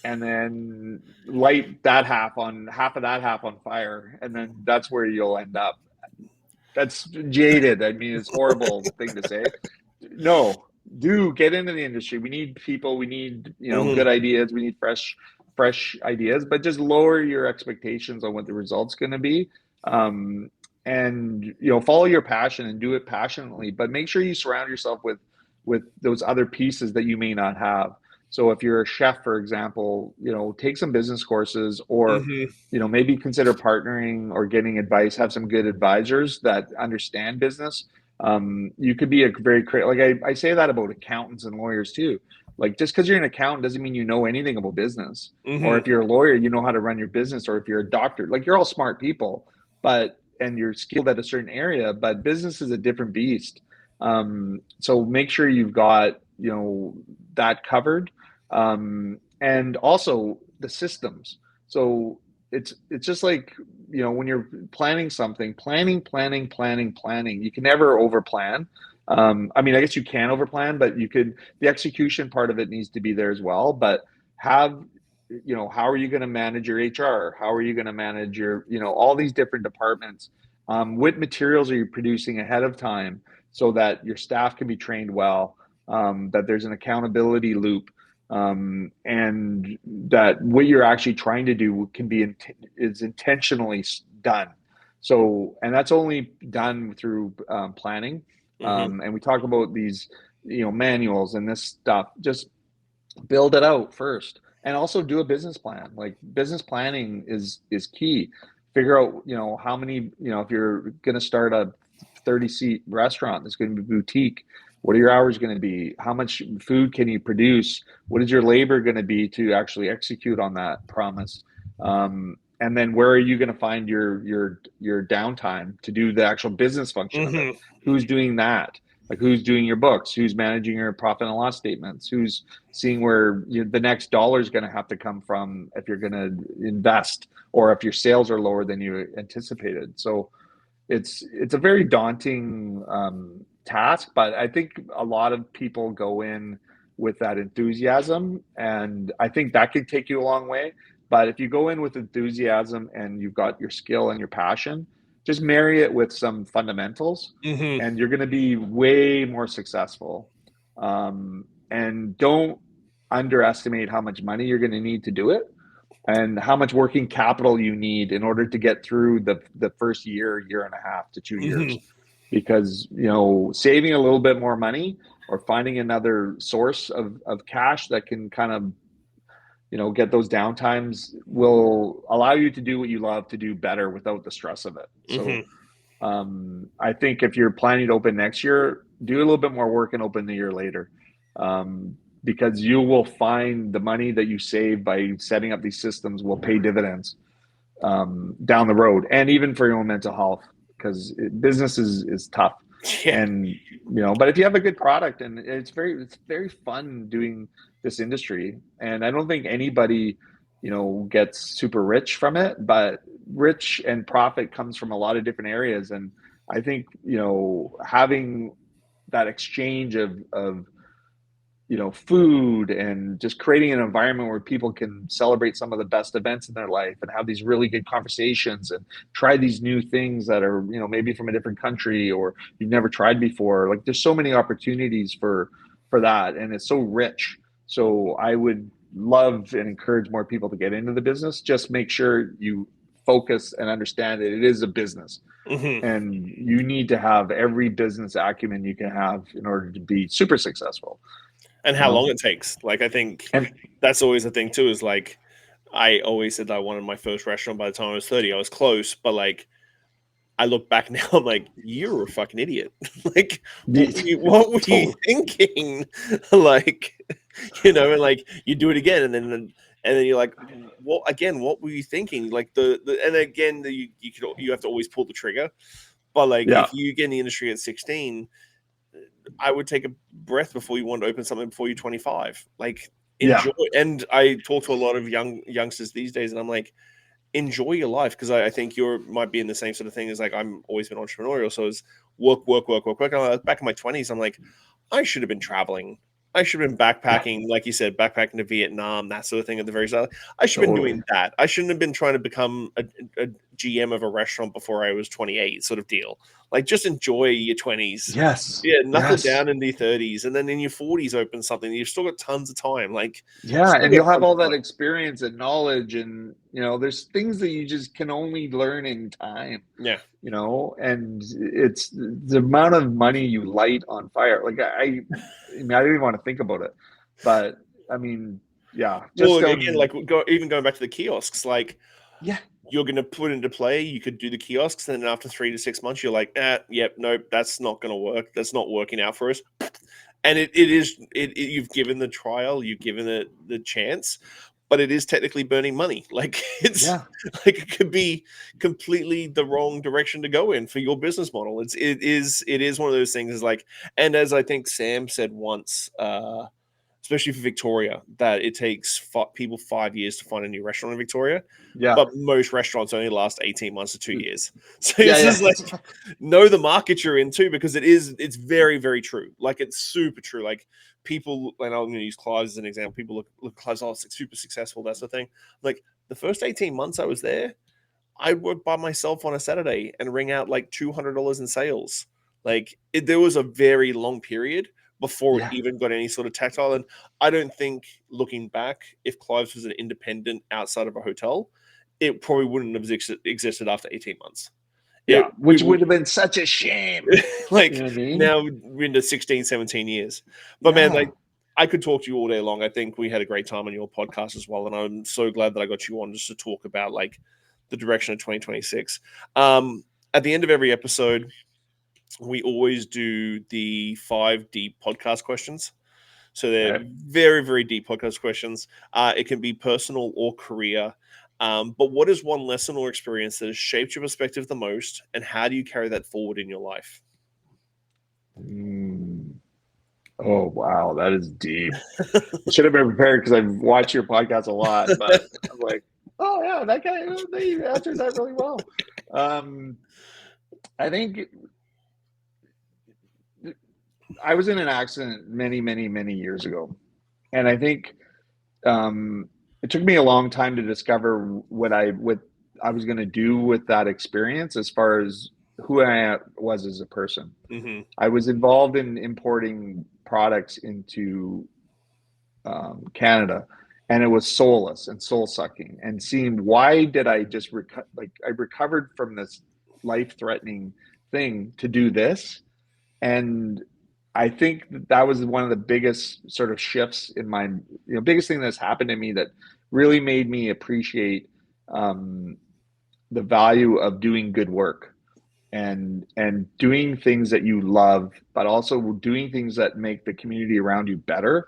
B: and then light that half of that half on fire, and then that's where you'll end up. That's jaded. I mean, it's a horrible thing to say. No, do get into the industry. We need people. We need, good ideas. We need fresh ideas. But just lower your expectations on what the result's going to be, and follow your passion and do it passionately. But make sure you surround yourself with those other pieces that you may not have. So if you're a chef, for example, take some business courses, or maybe consider partnering or getting advice. Have some good advisors that understand business. You could be a very like I say that about accountants and lawyers too. Like, just because you're an accountant doesn't mean you know anything about business. Or if you're a lawyer, you know how to run your business. Or if you're a doctor, like, you're all smart people, and you're skilled at a certain area. But business is a different beast. So make sure you've got that covered, and also the systems. So it's just like, when you're planning something, planning. You can never over plan. I mean, I guess you can over plan, but the execution part of it needs to be there as well. But have, how are you going to manage your HR? How are you going to manage your, all these different departments? What materials are you producing ahead of time so that your staff can be trained well, that there's an accountability loop, and that what you're actually trying to do is intentionally done. So, and that's only done through planning. And we talk about these, manuals and this stuff. Just build it out first, and also do a business plan. Like, business planning is key. Figure out, how many, if you're going to start a 30-seat restaurant that's going to be boutique, what are your hours going to be? How much food can you produce? What is your labor going to be to actually execute on that promise? And then where are you going to find your downtime to do the actual business function of it? Who's doing that? Like, who's doing your books? Who's managing your profit and loss statements? Who's seeing where the next dollar is going to have to come from if you're going to invest, or if your sales are lower than you anticipated? So it's a very daunting task, but I think a lot of people go in with that enthusiasm, and I think that could take you a long way. But if you go in with enthusiasm and you've got your skill and your passion, just marry it with some fundamentals, and you're going to be way more successful. And don't underestimate how much money you're going to need to do it, and how much working capital you need in order to get through the first year and a half to 2 years. Because, saving a little bit more money, or finding another source of cash that can kind of, get those downtimes, will allow you to do what you love to do better without the stress of it. So I think if you're planning to open next year, do a little bit more work and open the year later. Because you will find the money that you save by setting up these systems will pay dividends down the road, and even for your own mental health, because business is tough. And but if you have a good product, and it's very fun doing this industry, and I don't think anybody gets super rich from it, but rich and profit comes from a lot of different areas. And I think having that exchange of food, and just creating an environment where people can celebrate some of the best events in their life, and have these really good conversations, and try these new things that are, maybe from a different country, or you've never tried before. Like, there's so many opportunities for that, and it's so rich. So I would love and encourage more people to get into the business. Just make sure you focus and understand that it is a business. And you need to have every business acumen you can have in order to be super successful.
A: And how long it takes. Like, I think that's always the thing too, is like, I always said that I wanted my first restaurant by the time I was 30. I was close, but like, I look back now, I'm like, you're a fucking idiot. Like, what were you thinking? Like, and like, you do it again, and then you're like, what were you thinking? Like, and again, you have to always pull the trigger. But like, if you get in the industry at 16, I would take a breath before you want to open something before you're 25. Like, enjoy. And I talk to a lot of youngsters these days, and I'm like, enjoy your life, because I think you might be in the same sort of thing as like I'm always been entrepreneurial, so it's work. And back in my 20s, I'm like, I should have been traveling. I should have been backpacking, like you said, backpacking to Vietnam, that sort of thing at the very start. I should have been doing that. I shouldn't have been trying to become a GM of a restaurant before I was 28, sort of deal. Like, just enjoy your 20s.
B: Yes.
A: Yeah, knuckle down in your 30s, and then in your 40s, open something. You've still got tons of time. Like,
B: and you'll have all that experience and knowledge, and there's things that you just can only learn in time.
A: Yeah.
B: And it's the amount of money you light on fire. Like I mean, I didn't even want to think about it, but I mean, yeah.
A: Just again, like even going back to the kiosks, like,
B: yeah,
A: you're going to put into play. You could do the kiosks, and then after 3 to 6 months, you're like, nope, that's not going to work. That's not working out for us. And you've given the trial, you've given it the chance, but it is technically burning money. Like, like it could be completely the wrong direction to go in for your business model. It is one of those things. Is like, and as I think Sam said once, especially for Victoria, that it takes people 5 years to find a new restaurant in Victoria.
B: Yeah.
A: But most restaurants only last 18 months to 2 years. So it's just like, know the market you're into, because it's very, very true. Like, it's super true. Like, people, and I'm going to use Clive as an example. People look Clive's super successful, that sort of thing. Like, the first 18 months I was there, I worked by myself on a Saturday and ring out like $200 in sales. Like, there was a very long period before it even got any sort of tactile. And I don't think, looking back, if Clive's was an independent outside of a hotel, it probably wouldn't have existed after 18 months.
B: Which would have been such a shame.
A: Like, now we're into 16, 17 years. But man, like, I could talk to you all day long. I think we had a great time on your podcast as well. And I'm so glad that I got you on just to talk about like the direction of 2026. At the end of every episode, we always do the 5 deep podcast questions. So they're very, very deep podcast questions. It can be personal or career. But what is one lesson or experience that has shaped your perspective the most, and how do you carry that forward in your life?
B: Oh, wow. That is deep. I should have been prepared because I've watched your podcast a lot, but I'm like, oh yeah, that guy, they answered that really well. I think I was in an accident many, many, many years ago. And I think it took me a long time to discover what I was going to do with that experience as far as who I was as a person.
A: Mm-hmm.
B: I was involved in importing products into Canada, and it was soulless and soul sucking, and seeing why did I just I recovered from this life-threatening thing to do this. And I think that was one of the biggest sort of shifts in my, biggest thing that's happened to me that really made me appreciate the value of doing good work and doing things that you love, but also doing things that make the community around you better.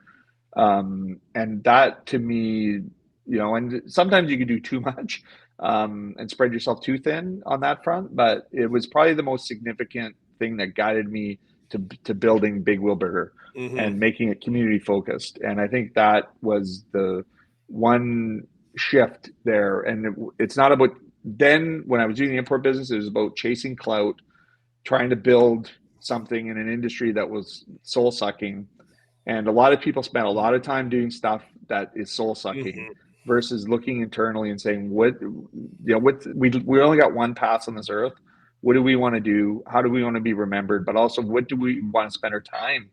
B: And that, to me, and sometimes you can do too much and spread yourself too thin on that front, but it was probably the most significant thing that guided me to building Big Wheel Burger and making it community focused. And I think that was the one shift there. And it's not about, then when I was doing the import business, it was about chasing clout, trying to build something in an industry that was soul sucking. And a lot of people spend a lot of time doing stuff that is soul sucking versus looking internally and saying, we only got one pass on this earth. What do we want to do? How do we want to be remembered? But also, what do we want to spend our time,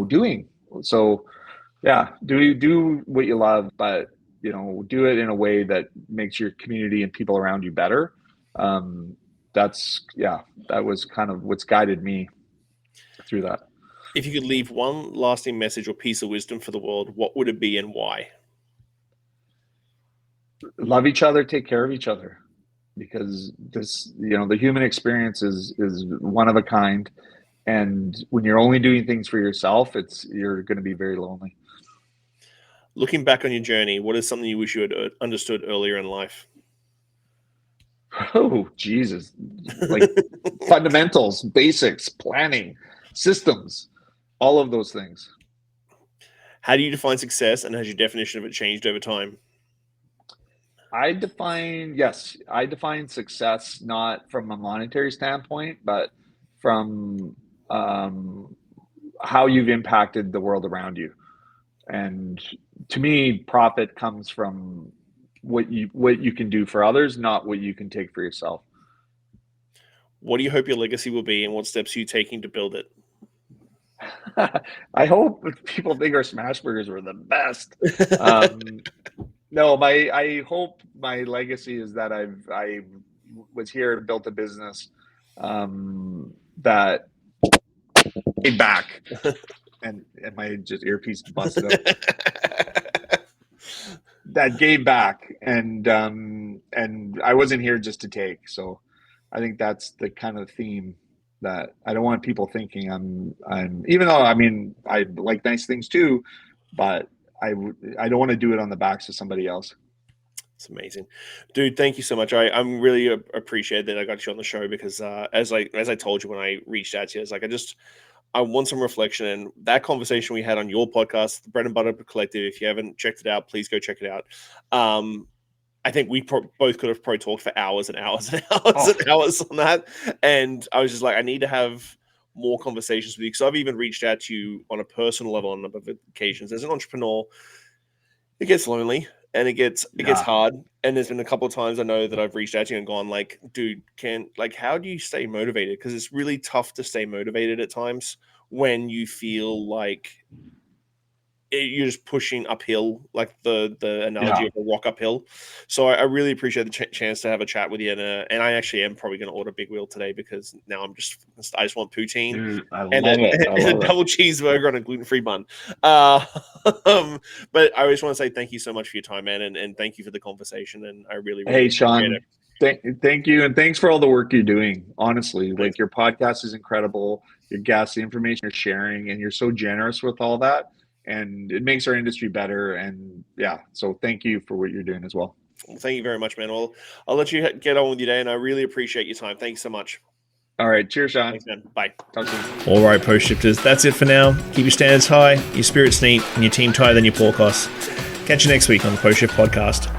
B: doing? So, do what you love, but, do it in a way that makes your community and people around you better. That was kind of what's guided me through that.
A: If you could leave one lasting message or piece of wisdom for the world, what would it be and why?
B: Love each other, take care of each other. Because this, the human experience is one of a kind. And when you're only doing things for yourself, you're going to be very lonely.
A: Looking back on your journey, what is something you wish you had understood earlier in life?
B: Oh, Jesus. Like fundamentals, basics, planning, systems, all of those things.
A: How do you define success, and has your definition of it changed over time?
B: I define success not from a monetary standpoint, but from how you've impacted the world around you. And to me, profit comes from what you can do for others, not what you can take for yourself.
A: What do you hope your legacy will be, and what steps are you taking to build it?
B: I hope people think our smash burgers were the best. No, I hope my legacy is that I was here and built a business that came back, and my just earpiece busted up. That gave back, and I wasn't here just to take. So I think that's the kind of theme that I don't want people thinking I'm even though I mean I like nice things too, but I don't want to do it on the backs of somebody else.
A: It's amazing, dude. Thank you so much. I'm really appreciate that I got you on the show because as I told you when I reached out to you, it's like I want some reflection, and that conversation we had on your podcast, the Bread and Butter Collective. If you haven't checked it out, please go check it out. I think we both could have probably talked for hours and hours and hours and hours on that. And I was just like, I need to have more conversations with you, because I've even reached out to you on a personal level on a number of occasions. As an entrepreneur, it gets lonely and it gets hard. And there's been a couple of times I know that I've reached out to you and gone like, dude, how do you stay motivated? Because it's really tough to stay motivated at times when you feel like you're just pushing uphill, like the analogy of a rock uphill. So I really appreciate the chance to have a chat with you, and I actually am probably going to order Big Wheel today, because now I just want poutine.
B: Dude,
A: and a double cheeseburger on a gluten-free bun. But I just want to say thank you so much for your time, man, and thank you for the conversation. And I really
B: hey Shawn, thank you, and thanks for all the work you're doing. Honestly, like your podcast is incredible. Your guests, the information you're sharing, and you're so generous with all that. And it makes our industry better. And yeah, so thank you for what you're doing as well.
A: Well, thank you very much, man. Well, I'll let you get on with your day, and I really appreciate your time. Thanks so much.
B: All right. Cheers, Shawn.
A: Thanks, man. Bye.
B: Talk soon.
C: All right, Post Shifters. That's it for now. Keep your standards high, your spirits neat, and your team tighter than your pork costs. Catch you next week on the Post Shift Podcast.